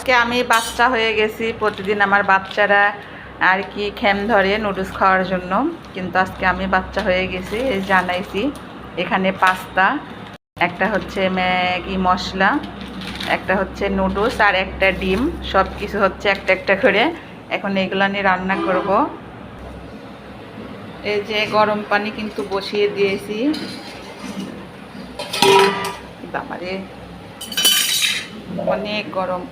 আজকে আমি বাচ্চা হয়ে গেছি। প্রতিদিন আমার বাচ্চারা আর কি খেম ধরে নুডলস খাওয়ার জন্য, কিন্তু আজকে আমি বাচ্চা হয়ে গেছি। জানাইছি এখানে পাস্তা, একটা হচ্ছে ম্যাগি মশলা, একটা হচ্ছে নুডলস আর একটা ডিম, সব কিছু হচ্ছে একটা একটা করে। এখন এগুলো নিয়ে রান্না করব। এই যে গরম পানি কিন্তু বসিয়ে দিয়েছি। বাবারে অনেক গরম।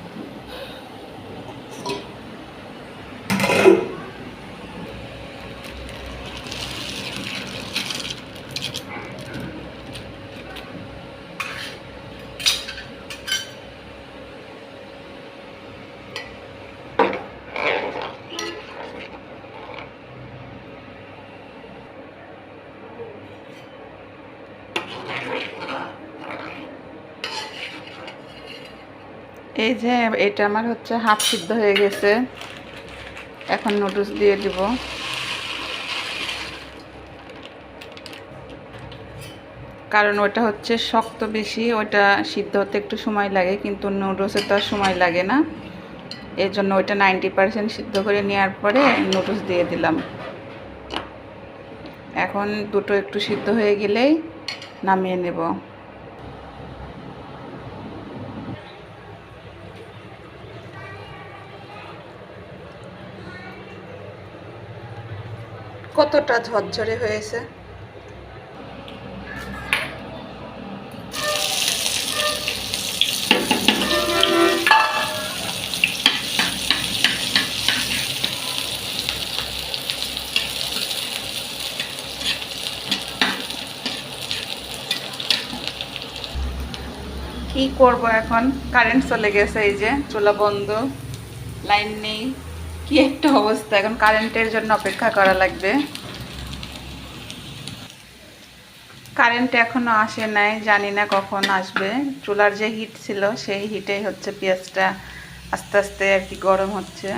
এই যে এটা আমার হচ্ছে হাফ সিদ্ধ হয়ে গেছে। এখন নুডলস দিয়ে দিব। কারণ ওটা হচ্ছে শক্ত বেশি, ওটা সিদ্ধ হতে একটু সময় লাগে, কিন্তু নুডলসে তো আর সময় লাগে না। এর জন্য ওইটা 90% সিদ্ধ করে নেওয়ার পরে নুডলস দিয়ে দিলাম। এখন দুটো একটু সিদ্ধ হয়ে গেলেই নামিয়ে নেব। কতটা ঝরঝরে হয়েছে। কি করব এখন, কারেন্ট চলে গেছে, এই যে চুলা বন্ধ, লাইন নেই, কি একটা অবস্থা। এখন কারেন্টের জন্য অপেক্ষা করা লাগবে। কারেন্ট এখনো আসে নাই, জানি না কখন আসবে। চুলার যে হিট ছিল সেই হিটেই হচ্ছে পেঁয়াজটা আস্তে আস্তে আর কি গরম হচ্ছে।